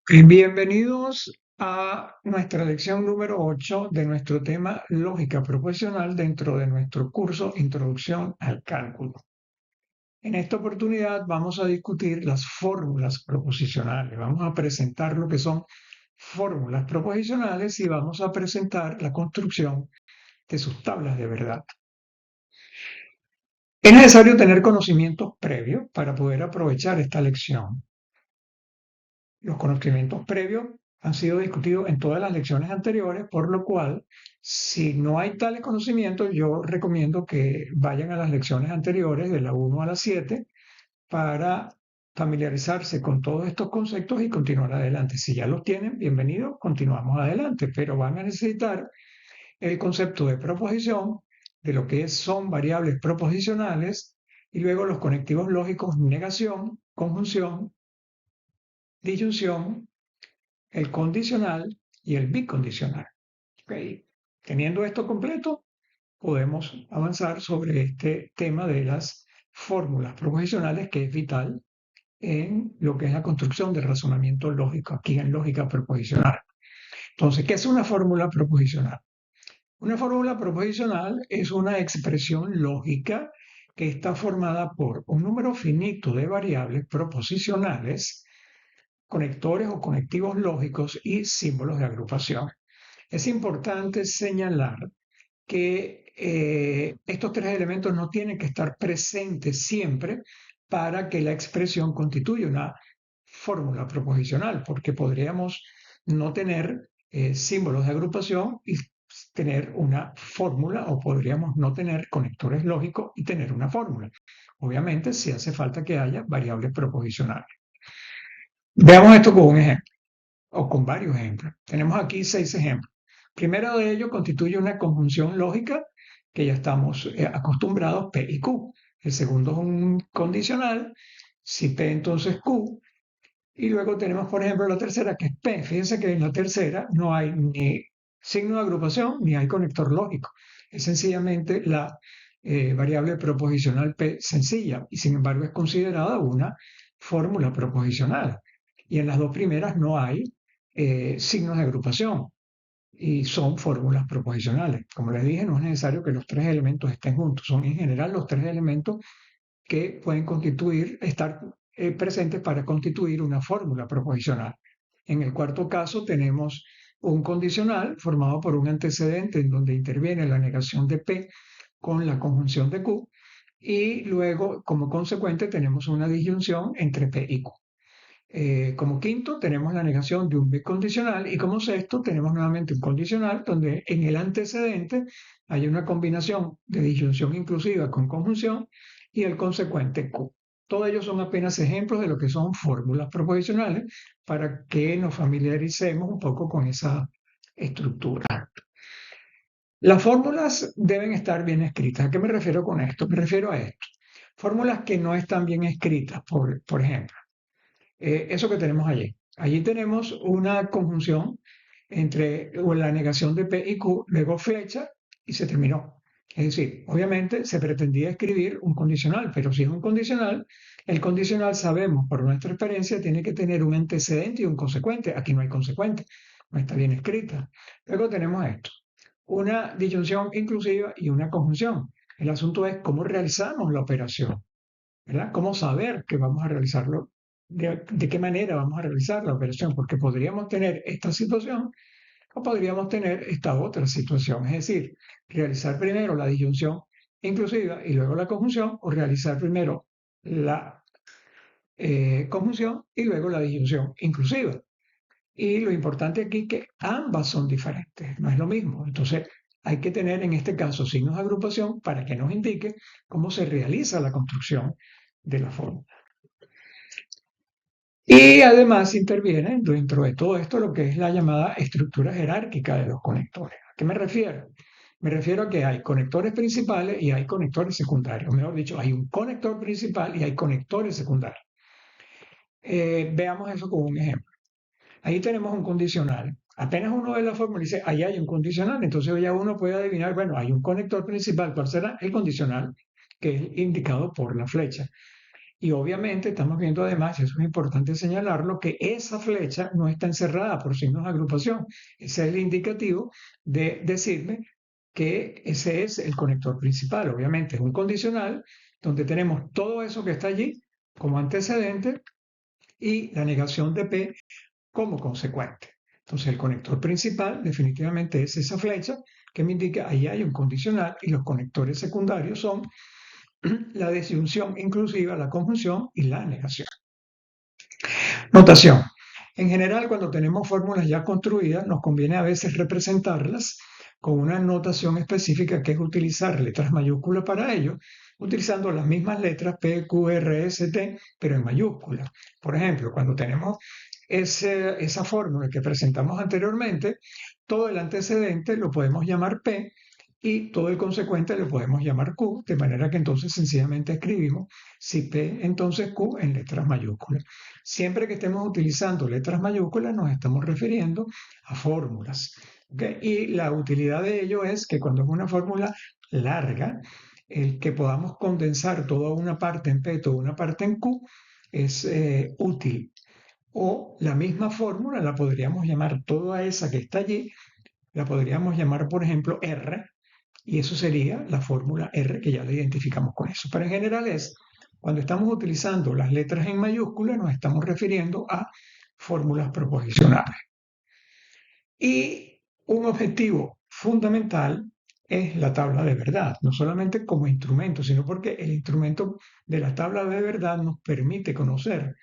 Bienvenidos a nuestra lección número 8 de nuestro tema Lógica Proposicional dentro de nuestro curso Introducción al Cálculo. En esta oportunidad vamos a discutir las fórmulas proposicionales. Vamos a presentar lo que son fórmulas proposicionales y vamos a presentar la construcción de sus tablas de verdad. Es necesario tener conocimientos previos para poder aprovechar esta lección. Los conocimientos previos han sido discutidos en todas las lecciones anteriores, por lo cual, si no hay tales conocimientos, yo recomiendo que vayan a las lecciones anteriores, de la 1 a la 7, para familiarizarse con todos estos conceptos y continuar adelante. Si ya los tienen, bienvenidos, continuamos adelante, pero van a necesitar el concepto de proposición, de lo que son variables proposicionales, y luego los conectivos lógicos negación, conjunción, disyunción, el condicional y el bicondicional. ¿Okay? Teniendo esto completo, podemos avanzar sobre este tema de las fórmulas proposicionales, que es vital en lo que es la construcción del razonamiento lógico, aquí en lógica proposicional. Entonces, ¿qué es una fórmula proposicional? Una fórmula proposicional es una expresión lógica que está formada por un número finito de variables proposicionales, conectores o conectivos lógicos y símbolos de agrupación. Es importante señalar que estos tres elementos no tienen que estar presentes siempre para que la expresión constituya una fórmula proposicional, porque podríamos no tener símbolos de agrupación y tener una fórmula, o podríamos no tener conectores lógicos y tener una fórmula. Obviamente, sí hace falta que haya variables proposicionales. Veamos esto con un ejemplo, o con varios ejemplos. Tenemos aquí 6 ejemplos. Primero de ellos constituye una conjunción lógica que ya estamos acostumbrados, P y Q. El segundo es un condicional, si P entonces Q. Y luego tenemos, por ejemplo, la tercera, que es P. Fíjense que en la tercera no hay ni signo de agrupación ni hay conector lógico. Es sencillamente la variable proposicional P sencilla, y sin embargo es considerada una fórmula proposicional. Y en las dos primeras no hay signos de agrupación y son fórmulas proposicionales. Como les dije, no es necesario que los tres elementos estén juntos, son en general los tres elementos que pueden estar presentes para constituir una fórmula proposicional. En el cuarto caso tenemos un condicional formado por un antecedente en donde interviene la negación de P con la conjunción de Q, y luego, como consecuente, tenemos una disyunción entre P y Q. Como quinto tenemos la negación de un bicondicional, y como sexto tenemos nuevamente un condicional donde en el antecedente hay una combinación de disyunción inclusiva con conjunción y el consecuente Q. Todos ellos son apenas ejemplos de lo que son fórmulas proposicionales para que nos familiaricemos un poco con esa estructura. Las fórmulas deben estar bien escritas. ¿A qué me refiero con esto? Me refiero a esto. Fórmulas que no están bien escritas, por ejemplo. Eso que tenemos allí. Allí tenemos una conjunción entre la negación de P y Q, luego flecha, y se terminó. Es decir, obviamente se pretendía escribir un condicional, pero si es un condicional, el condicional, sabemos por nuestra experiencia, tiene que tener un antecedente y un consecuente. Aquí no hay consecuente, no está bien escrita. Luego tenemos esto, una disyunción inclusiva y una conjunción. El asunto es cómo realizamos la operación, ¿verdad? ¿Cómo saber que vamos a realizarlo? ¿De qué manera vamos a realizar la operación? Porque podríamos tener esta situación o podríamos tener esta otra situación. Es decir, realizar primero la disyunción inclusiva y luego la conjunción, o realizar primero la conjunción y luego la disyunción inclusiva. Y lo importante aquí es que ambas son diferentes, no es lo mismo. Entonces, hay que tener en este caso signos de agrupación para que nos indique cómo se realiza la construcción de la fórmula. Y además interviene dentro de todo esto lo que es la llamada estructura jerárquica de los conectores. ¿A qué me refiero? Me refiero a que hay conectores principales y hay conectores secundarios. Mejor dicho, hay un conector principal y hay conectores secundarios. Veamos eso con un ejemplo. Ahí tenemos un condicional. Apenas uno ve la fórmula y dice, ahí hay un condicional, entonces ya uno puede adivinar, bueno, hay un conector principal. ¿Cuál será? El condicional, que es indicado por la flecha. Y obviamente estamos viendo además, y eso es importante señalarlo, que esa flecha no está encerrada por signos de agrupación. Ese es el indicativo de decirme que ese es el conector principal. Obviamente es un condicional donde tenemos todo eso que está allí como antecedente y la negación de P como consecuente. Entonces el conector principal definitivamente es esa flecha que me indica ahí hay un condicional y los conectores secundarios son la disyunción inclusiva, la conjunción y la negación. Notación. En general, cuando tenemos fórmulas ya construidas, nos conviene a veces representarlas con una notación específica que es utilizar letras mayúsculas para ello, utilizando las mismas letras P, Q, R, S, T, pero en mayúsculas. Por ejemplo, cuando tenemos esa fórmula que presentamos anteriormente, todo el antecedente lo podemos llamar P y todo el consecuente lo podemos llamar Q, de manera que entonces sencillamente escribimos si P, entonces Q en letras mayúsculas. Siempre que estemos utilizando letras mayúsculas nos estamos refiriendo a fórmulas. ¿Okay? Y la utilidad de ello es que cuando es una fórmula larga, el que podamos condensar toda una parte en P, toda una parte en Q, es útil. O la misma fórmula la podríamos llamar toda esa que está allí, la podríamos llamar, por ejemplo, R, y eso sería la fórmula R que ya la identificamos con eso. Pero en general es, cuando estamos utilizando las letras en mayúsculas, nos estamos refiriendo a fórmulas proposicionales. Y un objetivo fundamental es la tabla de verdad, no solamente como instrumento, sino porque el instrumento de la tabla de verdad nos permite conocer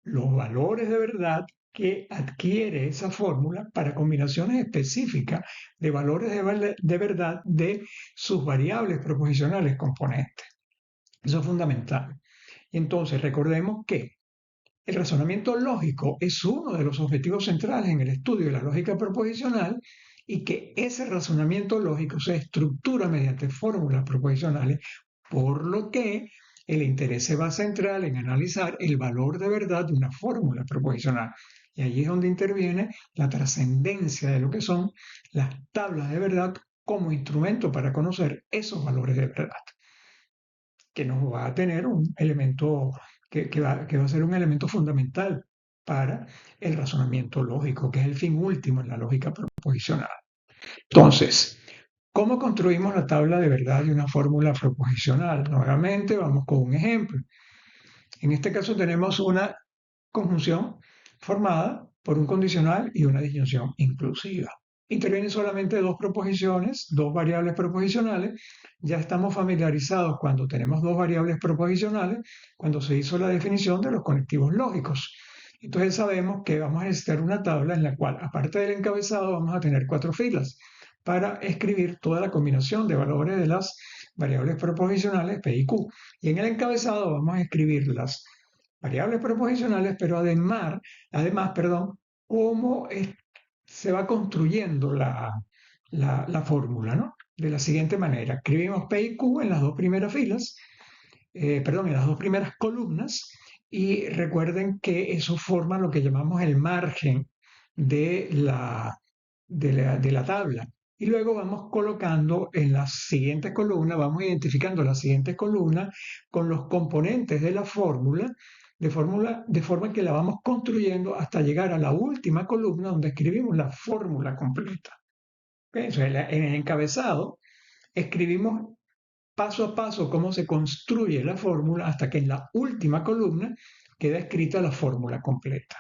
los valores de verdad que adquiere esa fórmula para combinaciones específicas de valores de verdad de sus variables proposicionales componentes. Eso es fundamental. Y entonces recordemos que el razonamiento lógico es uno de los objetivos centrales en el estudio de la lógica proposicional y que ese razonamiento lógico se estructura mediante fórmulas proposicionales, por lo que el interés se va a centrar en analizar el valor de verdad de una fórmula proposicional. Y allí es donde interviene la trascendencia de lo que son las tablas de verdad como instrumento para conocer esos valores de verdad, que nos va a tener un elemento que va a ser un elemento fundamental para el razonamiento lógico, que es el fin último en la lógica proposicional. Entonces, ¿cómo construimos la tabla de verdad de una fórmula proposicional? Nuevamente vamos con un ejemplo. En este caso tenemos una conjunción formada por un condicional y una disyunción inclusiva. Intervienen solamente dos proposiciones, dos variables proposicionales. Ya estamos familiarizados cuando tenemos dos variables proposicionales, cuando se hizo la definición de los conectivos lógicos. Entonces sabemos que vamos a necesitar una tabla en la cual, aparte del encabezado, vamos a tener 4 filas para escribir toda la combinación de valores de las variables proposicionales P y Q. Y en el encabezado vamos a escribir las variables proposicionales, pero además, cómo se va construyendo la fórmula, ¿no? De la siguiente manera, escribimos P y Q en las dos primeras filas, en las dos primeras columnas, y recuerden que eso forma lo que llamamos el margen de la tabla. Y luego vamos colocando en las siguientes columnas, vamos identificando las siguientes columnas con los componentes de la fórmula, de forma que la vamos construyendo hasta llegar a la última columna donde escribimos la fórmula completa. ¿Okay? Entonces, en el encabezado escribimos paso a paso cómo se construye la fórmula hasta que en la última columna queda escrita la fórmula completa.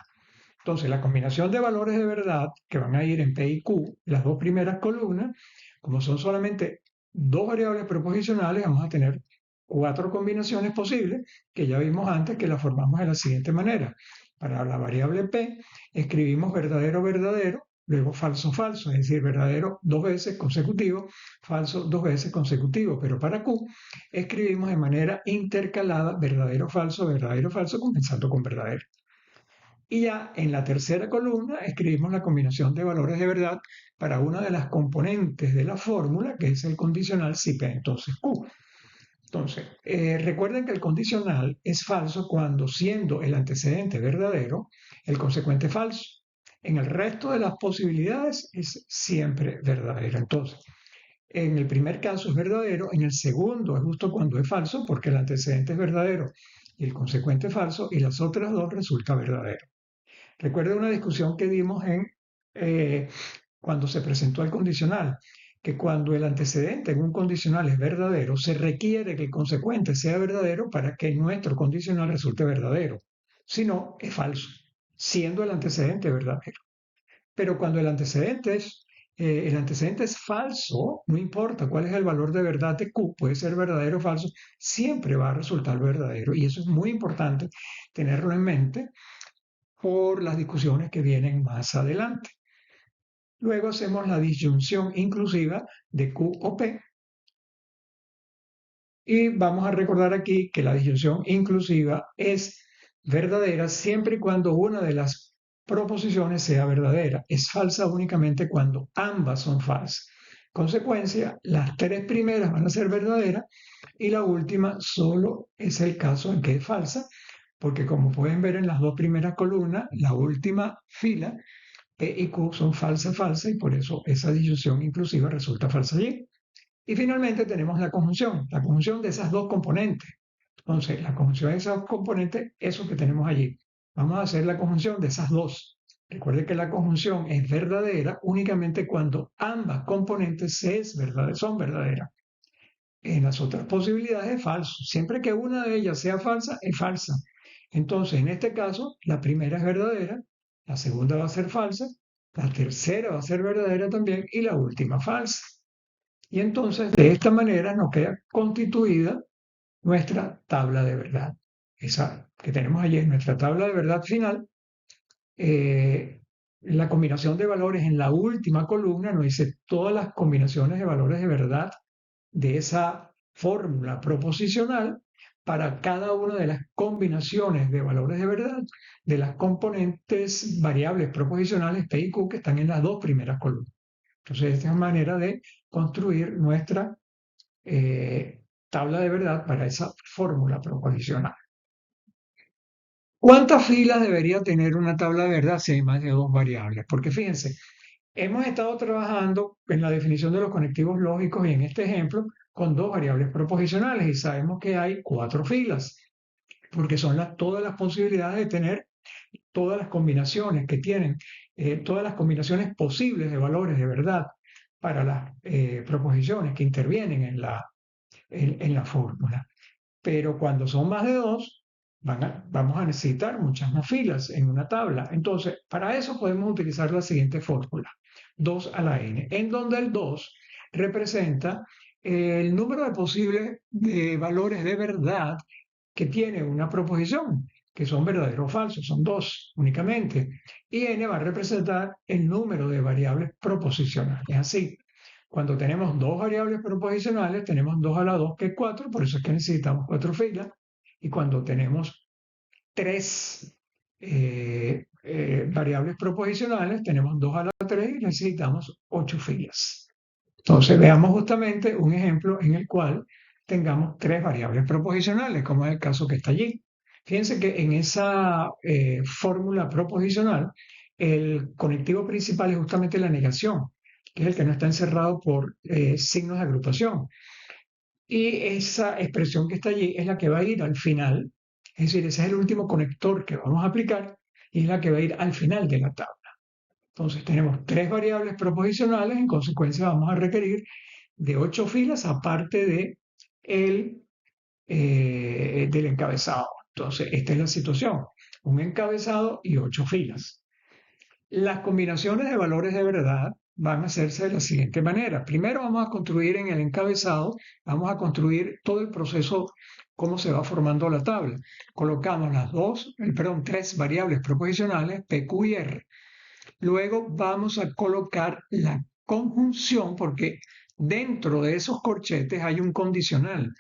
Entonces, la combinación de valores de verdad que van a ir en P y Q, las dos primeras columnas, como son solamente dos variables proposicionales, vamos a tener 4 combinaciones posibles que ya vimos antes que las formamos de la siguiente manera. Para la variable P escribimos verdadero, verdadero, luego falso, falso, es decir, verdadero 2 veces consecutivo, falso 2 veces consecutivo, pero para Q escribimos de manera intercalada verdadero, falso, comenzando con verdadero. Y ya en la tercera columna escribimos la combinación de valores de verdad para una de las componentes de la fórmula, que es el condicional si P entonces Q. Entonces, recuerden que el condicional es falso cuando, siendo el antecedente verdadero, el consecuente falso. En el resto de las posibilidades es siempre verdadero. Entonces, en el primer caso es verdadero, en el segundo es justo cuando es falso, porque el antecedente es verdadero y el consecuente falso, y las otras dos resulta verdadero. Recuerda una discusión que dimos cuando se presentó el condicional, que cuando el antecedente en un condicional es verdadero, se requiere que el consecuente sea verdadero para que nuestro condicional resulte verdadero. Si no, es falso, siendo el antecedente verdadero. Pero cuando el antecedente es falso, no importa cuál es el valor de verdad de Q, puede ser verdadero o falso, siempre va a resultar verdadero. Y eso es muy importante tenerlo en mente por las discusiones que vienen más adelante. Luego hacemos la disyunción inclusiva de Q o P. Y vamos a recordar aquí que la disyunción inclusiva es verdadera siempre y cuando una de las proposiciones sea verdadera. Es falsa únicamente cuando ambas son falsas. Consecuencia, las tres primeras van a ser verdaderas y la última solo es el caso en que es falsa, porque como pueden ver en las dos primeras columnas, la última fila, P y Q son falsa, falsa, y por eso esa disyunción inclusiva resulta falsa allí. Y finalmente tenemos la conjunción de esas dos componentes. Entonces, la conjunción de esas dos componentes, eso que tenemos allí. Vamos a hacer la conjunción de esas dos. Recuerde que la conjunción es verdadera únicamente cuando ambas componentes son verdaderas. En las otras posibilidades es falso. Siempre que una de ellas sea falsa, es falsa. Entonces, en este caso, la primera es verdadera, la segunda va a ser falsa, la tercera va a ser verdadera también y la última falsa. Y entonces, de esta manera nos queda constituida nuestra tabla de verdad. Esa que tenemos allí es nuestra tabla de verdad final. La combinación de valores en la última columna nos dice todas las combinaciones de valores de verdad de esa fórmula proposicional para cada una de las combinaciones de valores de verdad de las componentes variables proposicionales P y Q que están en las dos primeras columnas. Entonces, esta es una manera de construir nuestra tabla de verdad para esa fórmula proposicional. ¿Cuántas filas debería tener una tabla de verdad si hay más de dos variables? Porque fíjense, hemos estado trabajando en la definición de los conectivos lógicos y en este ejemplo con dos variables proposicionales y sabemos que hay cuatro filas, porque son todas las posibilidades de tener todas las combinaciones que tienen, todas las combinaciones posibles de valores de verdad para las proposiciones que intervienen en la fórmula. Pero cuando son más de dos, vamos a necesitar muchas más filas en una tabla. Entonces, para eso podemos utilizar la siguiente fórmula, 2 a la n, en donde el 2 representa el número de posibles de valores de verdad que tiene una proposición, que son verdaderos o falsos, son dos únicamente. Y n va a representar el número de variables proposicionales. Así, cuando tenemos dos variables proposicionales, tenemos 2 a la 2, que es 4, por eso es que necesitamos cuatro filas. Y cuando tenemos tres variables proposicionales, tenemos 2 a la 3 y necesitamos 8 filas. Entonces, veamos justamente un ejemplo en el cual tengamos tres variables proposicionales, como es el caso que está allí. Fíjense que en esa fórmula proposicional, el conectivo principal es justamente la negación, que es el que no está encerrado por signos de agrupación. Y esa expresión que está allí es la que va a ir al final, es decir, ese es el último conector que vamos a aplicar y es la que va a ir al final de la tabla. Entonces tenemos tres variables proposicionales, en consecuencia vamos a requerir de 8 filas aparte del encabezado. Entonces, esta es la situación, un encabezado y 8 filas. Las combinaciones de valores de verdad van a hacerse de la siguiente manera. Primero vamos a construir en el encabezado, vamos a construir todo el proceso, cómo se va formando la tabla. Colocamos tres variables proposicionales, P, Q y R. Luego vamos a colocar la conjunción porque dentro de esos corchetes hay un condicional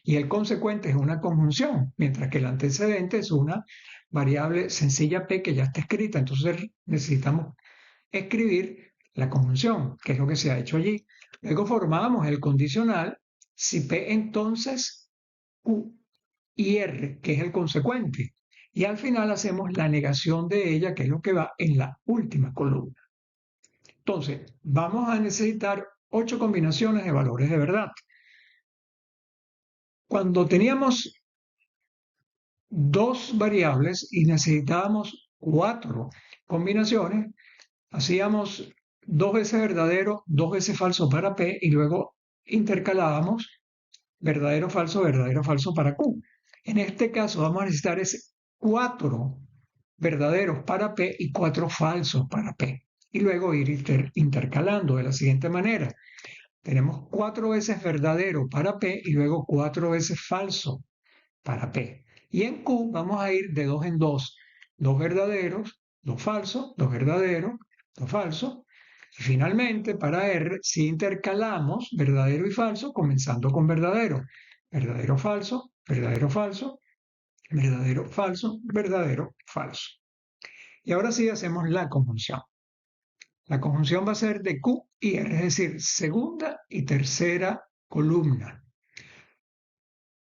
y el consecuente es una conjunción, mientras que el antecedente es una variable sencilla P que ya está escrita. Entonces necesitamos escribir la conjunción, que es lo que se ha hecho allí. Luego formamos el condicional si P entonces Q y R, que es el consecuente. Y al final hacemos la negación de ella, que es lo que va en la última columna. Entonces, vamos a necesitar 8 combinaciones de valores de verdad. Cuando teníamos dos variables y necesitábamos 4 combinaciones, hacíamos 2 veces verdadero, 2 veces falso para P y luego intercalábamos verdadero, falso para Q. En este caso vamos a necesitar 4 verdaderos para P y 4 falsos para P. Y luego ir intercalando de la siguiente manera. Tenemos 4 veces verdadero para P y luego 4 veces falso para P. Y en Q vamos a ir de 2 en 2. 2 verdaderos, 2 falsos, 2 verdaderos, 2 falsos. Y finalmente, para R, si intercalamos verdadero y falso, comenzando con verdadero. Verdadero, falso, verdadero, falso, verdadero, falso, verdadero, falso. Y ahora sí hacemos la conjunción. La conjunción va a ser de Q y R, es decir, segunda y tercera columna.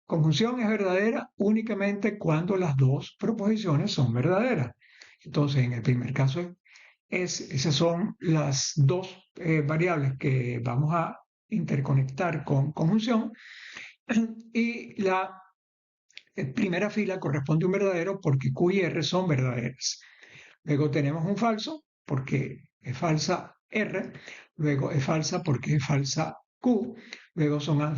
Conjunción es verdadera únicamente cuando las dos proposiciones son verdaderas. Entonces, en el primer caso, esas son las dos variables que vamos a interconectar con conjunción y la primera fila corresponde a un verdadero porque Q y R son verdaderas. Luego tenemos un falso porque es falsa R, luego es falsa porque es falsa Q, luego son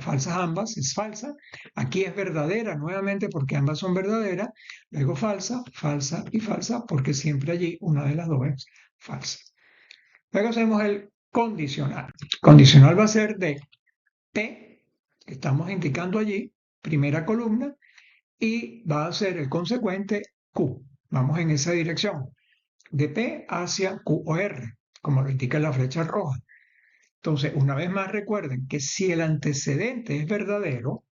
falsas ambas, es falsa. Aquí es verdadera nuevamente porque ambas son verdaderas, luego falsa, falsa y falsa porque siempre allí una de las dos es falsa. Luego hacemos el condicional. Condicional va a ser de P, que estamos indicando allí, primera columna, y va a ser el consecuente Q. Vamos en esa dirección, de P hacia Q o R, como lo indica la flecha roja. Entonces, una vez más recuerden que si el antecedente es verdadero,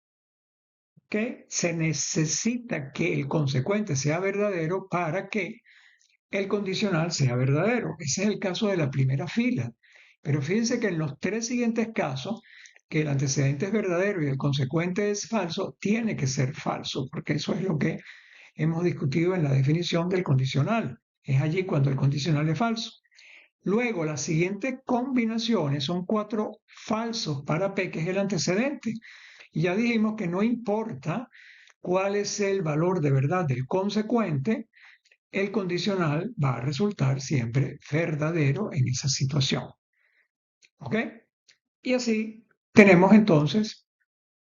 que se necesita que el consecuente sea verdadero para que el condicional sea verdadero. Ese es el caso de la primera fila. Pero fíjense que en los 3 siguientes casos, que el antecedente es verdadero y el consecuente es falso, tiene que ser falso, porque eso es lo que hemos discutido en la definición del condicional. Es allí cuando el condicional es falso. Luego, las siguientes combinaciones son 4 falsos para P, que es el antecedente. Y ya dijimos que no importa cuál es el valor de verdad del consecuente, el condicional va a resultar siempre verdadero en esa situación. ¿Ok? Y así tenemos entonces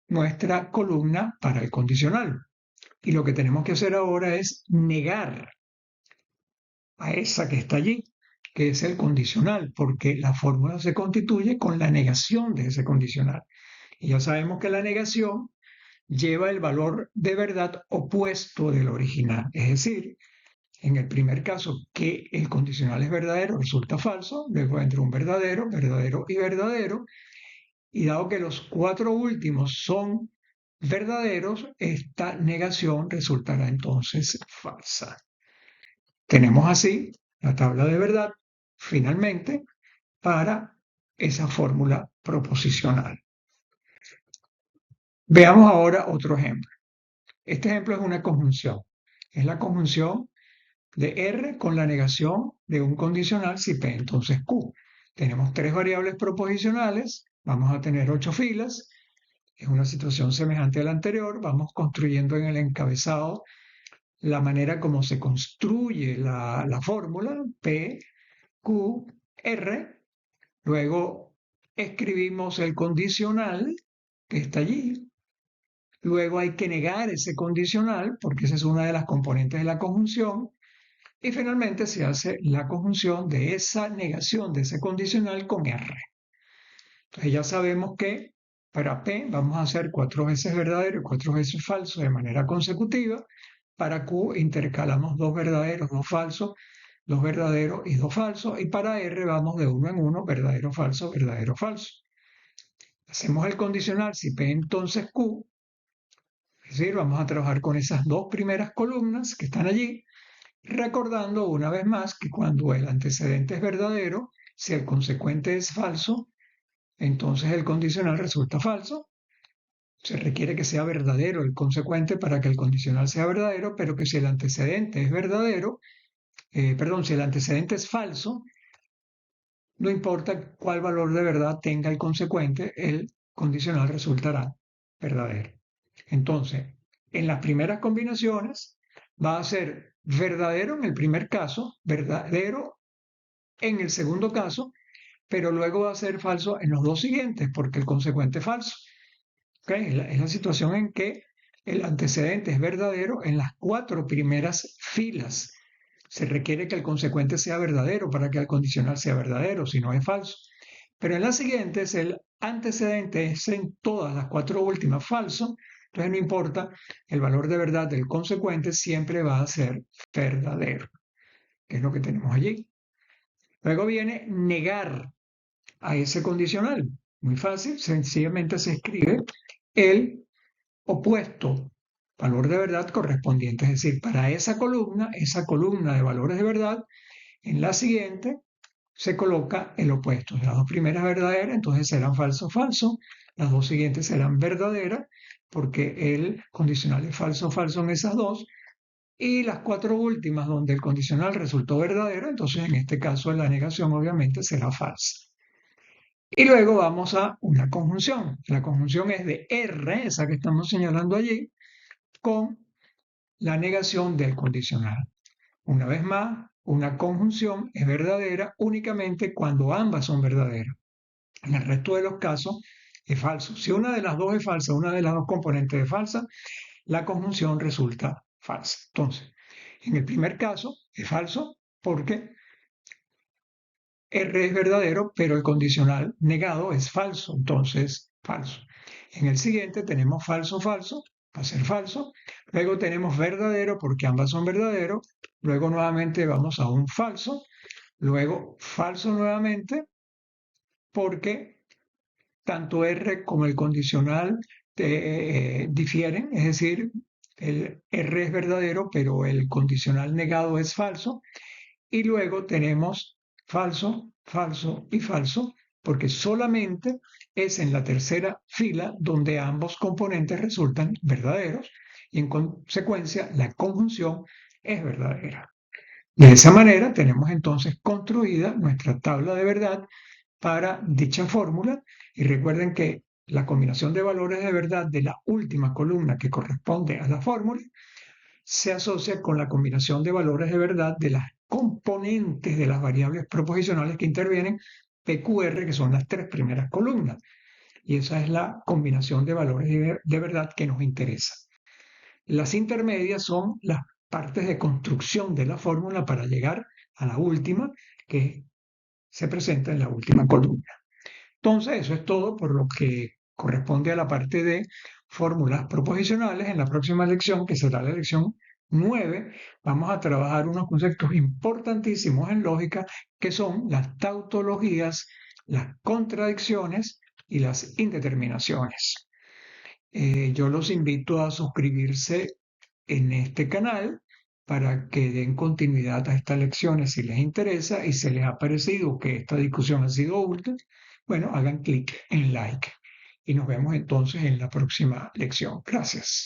nuestra columna para el condicional. Y lo que tenemos que hacer ahora es negar a esa que está allí, que es el condicional, porque la fórmula se constituye con la negación de ese condicional. Y ya sabemos que la negación lleva el valor de verdad opuesto del original. Es decir, en el primer caso, que el condicional es verdadero, resulta falso, luego entra un verdadero, verdadero y verdadero, y dado que los 4 últimos son verdaderos, esta negación resultará entonces falsa. Tenemos así la tabla de verdad, finalmente, para esa fórmula proposicional. Veamos ahora otro ejemplo. Este ejemplo es una conjunción. Es la conjunción de R con la negación de un condicional si P entonces Q. Tenemos 3 variables proposicionales, vamos a tener 8 filas, es una situación semejante a la anterior, vamos construyendo en el encabezado la manera como se construye la fórmula P, Q, R, luego escribimos el condicional que está allí, luego hay que negar ese condicional porque esa es una de las componentes de la conjunción, y finalmente se hace la conjunción de esa negación de ese condicional con R. Entonces ya sabemos que para P vamos a hacer 4 veces verdadero y 4 veces falso de manera consecutiva. Para Q intercalamos 2 verdaderos, 2 falsos, 2 verdaderos y 2 falsos. Y para R vamos de 1 en 1, verdadero, falso, verdadero, falso. Hacemos el condicional si P entonces Q. Es decir, vamos a trabajar con esas 2 primeras columnas que están allí, recordando una vez más que cuando el antecedente es verdadero, si el consecuente es falso, entonces el condicional resulta falso. Se requiere que sea verdadero el consecuente para que el condicional sea verdadero, pero que si el antecedente es verdadero, si el antecedente es falso, no importa cuál valor de verdad tenga el consecuente, el condicional resultará verdadero. Entonces, en las primeras combinaciones va a ser verdadero en el primer caso, verdadero en el segundo caso, pero luego va a ser falso en los dos siguientes, porque el consecuente es falso. ¿Okay? Es la situación en que el antecedente es verdadero en las 4 primeras filas. Se requiere que el consecuente sea verdadero para que el condicional sea verdadero, si no es falso. Pero en las siguientes el antecedente es en todas las 4 últimas falso, entonces no importa, el valor de verdad del consecuente siempre va a ser verdadero, que es lo que tenemos allí. Luego viene negar a ese condicional. Muy fácil, sencillamente se escribe el opuesto valor de verdad correspondiente. Es decir, para esa columna de valores de verdad, en la siguiente se coloca el opuesto. Las dos primeras verdaderas, entonces serán falso, falso. Las dos siguientes serán verdaderas, porque el condicional es falso, falso en esas dos. Y las 4 últimas, donde el condicional resultó verdadero, entonces en este caso la negación obviamente será falsa. Y luego vamos a una conjunción. La conjunción es de R, esa que estamos señalando allí, con la negación del condicional. Una vez más, una conjunción es verdadera únicamente cuando ambas son verdaderas. En el resto de los casos es falso. Si una de las dos es falsa, una de las dos componentes es falsa, la conjunción resulta falsa. Entonces, en el primer caso es falso porque R es verdadero, pero el condicional negado es falso, entonces falso. En el siguiente tenemos falso, falso, va a ser falso. Luego tenemos verdadero porque ambas son verdaderos. Luego nuevamente vamos a un falso. Luego falso nuevamente porque tanto R como el condicional difieren, es decir, el R es verdadero, pero el condicional negado es falso. Y luego tenemos falso, falso y falso, porque solamente es en la tercera fila donde ambos componentes resultan verdaderos y en consecuencia la conjunción es verdadera. De esa manera tenemos entonces construida nuestra tabla de verdad para dicha fórmula y recuerden que la combinación de valores de verdad de la última columna que corresponde a la fórmula se asocia con la combinación de valores de verdad de las componentes de las variables proposicionales que intervienen, PQR, que son las 3 primeras columnas. Y esa es la combinación de valores de verdad que nos interesa. Las intermedias son las partes de construcción de la fórmula para llegar a la última, que se presenta en la última columna. Entonces, eso es todo por lo que corresponde a la parte de fórmulas proposicionales. En la próxima lección, que será la lección 9, vamos a trabajar unos conceptos importantísimos en lógica, que son las tautologías, las contradicciones y las indeterminaciones. Yo los invito a suscribirse en este canal para que den continuidad a estas lecciones si les interesa y si les ha parecido que esta discusión ha sido útil, bueno, hagan clic en like y nos vemos entonces en la próxima lección. Gracias.